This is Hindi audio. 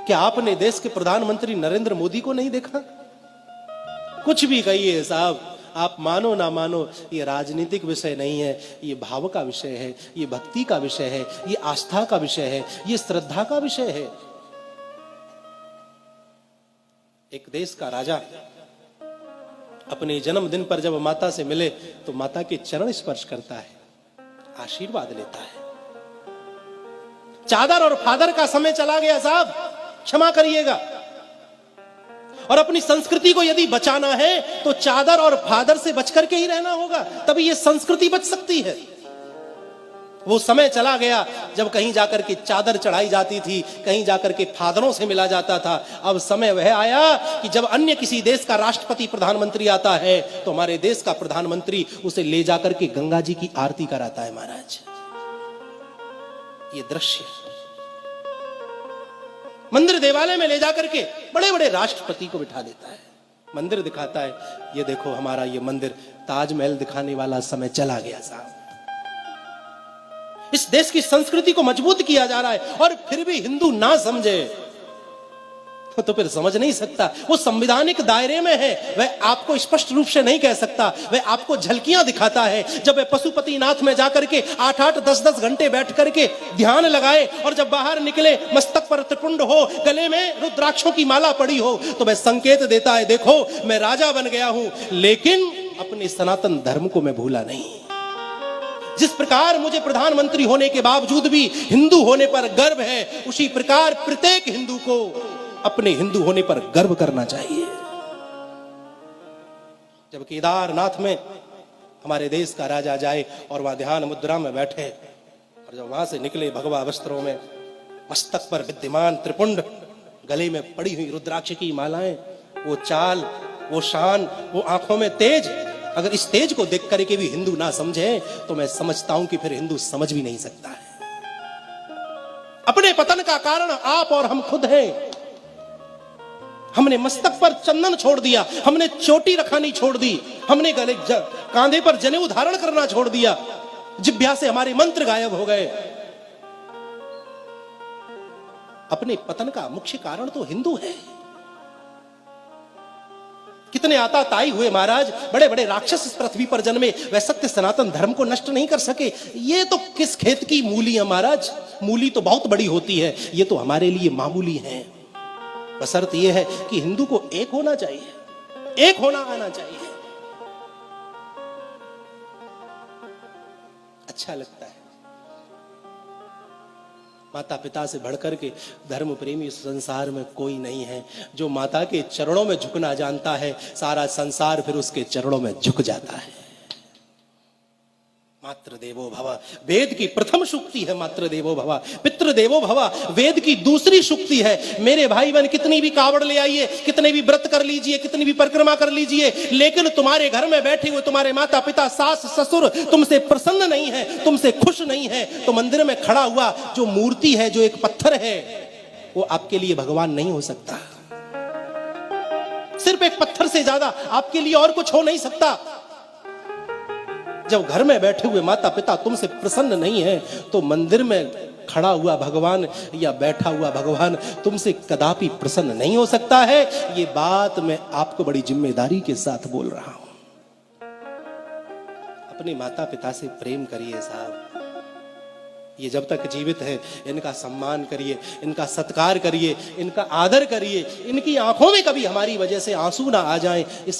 क्या आपने देश के प्रधानमंत्री नरेंद्र मोदी को नहीं देखा? कुछ भी कहिए साहब, आप मानो ना मानो, ये राजनीतिक विषय नहीं है, ये भाव का विषय है, ये भक्ति का विषय है, ये आस्था का विषय है, ये श्रद्धा का विषय है। एक देश का राजा अपने जन्मदिन पर जब माता से मिले तो माता के चरण स्पर्श करता है, आशीर्वाद लेता है। चादर और फादर का समय चला गया साहब, क्षमा करिएगा। और अपनी संस्कृति को यदि बचाना है तो चादर और फादर से बचकर के ही रहना होगा, तभी ये संस्कृति बच सकती है। वो समय चला गया जब कहीं जाकर के चादर चढ़ाई जाती थी, कहीं जाकर के फादरों से मिला जाता था। अब समय वह आया कि जब अन्य किसी देश का राष्ट्रपति प्रधानमंत्री आता है तो हमारे देश का प्रधानमंत्री उसे ले जाकर के गंगा जी की आरती कराता है। महाराज, ये दृश्य मंदिर देवालय में ले जाकर के बड़े बड़े राष्ट्रपति को बिठा देता है, मंदिर दिखाता है, ये देखो हमारा ये मंदिर, ताजमहल दिखाने वाला समय चला गया साहब। इस देश की संस्कृति को मजबूत किया जा रहा है और फिर भी हिंदू ना समझे तो फिर समझ नहीं सकता। वो संवैधानिक दायरे में है, वह आपको स्पष्ट रूप से नहीं कह सकता, वह आपको झलकियां दिखाता है। जब वह पशुपतिनाथ में जाकर के 8-8, 10-10 घंटे बैठ करके ध्यान लगाए और जब बाहर निकले मस्तक पर त्रिपुंड हो, गले में रुद्राक्षों की माला पड़ी हो, तो वह संकेत देता है, देखो मैं राजा बन गया हूं लेकिन अपने सनातन धर्म को मैं भूला नहीं। जिस प्रकार मुझे प्रधानमंत्री होने के बावजूद भी हिंदू होने पर गर्व है, उसी प्रकार प्रत्येक हिंदू को अपने हिंदू होने पर गर्व करना चाहिए। जब केदारनाथ में हमारे देश का राजा जाए और वहां ध्यान मुद्रा में बैठे और जब वहां से निकले भगवा वस्त्रों में, मस्तक पर विद्यमान त्रिपुंड, गले में पड़ी हुई रुद्राक्ष की मालाएं, वो चाल, वो शान, वो आंखों में तेज, अगर इस तेज को देख करके भी हिंदू ना समझे तो मैं समझता हूं कि फिर हिंदू समझ भी नहीं सकता है। अपने पतन का कारण आप और हम खुद हैं। हमने मस्तक पर चंदन छोड़ दिया, हमने चोटी रखानी छोड़ दी, हमने गले कांधे पर जनेऊ धारण करना छोड़ दिया, जिह्वा से हमारे मंत्र गायब हो गए। अपने पतन का मुख्य कारण तो हिंदू है। कितने आताताई हुए महाराज, बड़े बड़े राक्षस इस पृथ्वी पर जन्मे, वह सत्य सनातन धर्म को नष्ट नहीं कर सके। ये तो किस खेत की मूली है महाराज, मूली तो बहुत बड़ी होती है, ये तो हमारे लिए मामूली है। बशर्त यह है कि हिंदू को एक होना चाहिए, एक होना आना चाहिए। अच्छा लगता है। माता पिता से बढ़कर के धर्म प्रेमी इस संसार में कोई नहीं है। जो माता के चरणों में झुकना जानता है, सारा संसार फिर उसके चरणों में झुक जाता है। मातृ देवो भव, वेद की प्रथम सूक्ति है मातृ देवो भव। पितृ देवो भव, वेद की दूसरी सूक्ति है। मेरे भाई बहन, कितनी भी कावड़ ले आइए, कितने भी व्रत कर लीजिए, कितनी भी परिक्रमा कर लीजिए, लेकिन तुम्हारे घर में बैठे हुए तुम्हारे माता पिता, सास ससुर तुमसे प्रसन्न नहीं है, तुमसे खुश नहीं है, तो मंदिर में खड़ा हुआ जो मूर्ति है, जो एक पत्थर है, वो आपके लिए भगवान नहीं हो सकता। सिर्फ एक पत्थर से ज्यादा आपके लिए और कुछ हो नहीं सकता। जब घर में बैठे हुए माता पिता तुमसे प्रसन्न नहीं है तो मंदिर में खड़ा हुआ भगवान या बैठा हुआ भगवान तुमसे कदापि प्रसन्न नहीं हो सकता है। ये बात मैं आपको बड़ी जिम्मेदारी के साथ बोल रहा हूं। अपने माता पिता से प्रेम करिए साहब। ये जब तक जीवित है इनका सम्मान करिए, इनका सत्कार करिए, इनका आदर करिए, इनकी आंखों में कभी हमारी वजह से आंसू ना आ जाएं, इस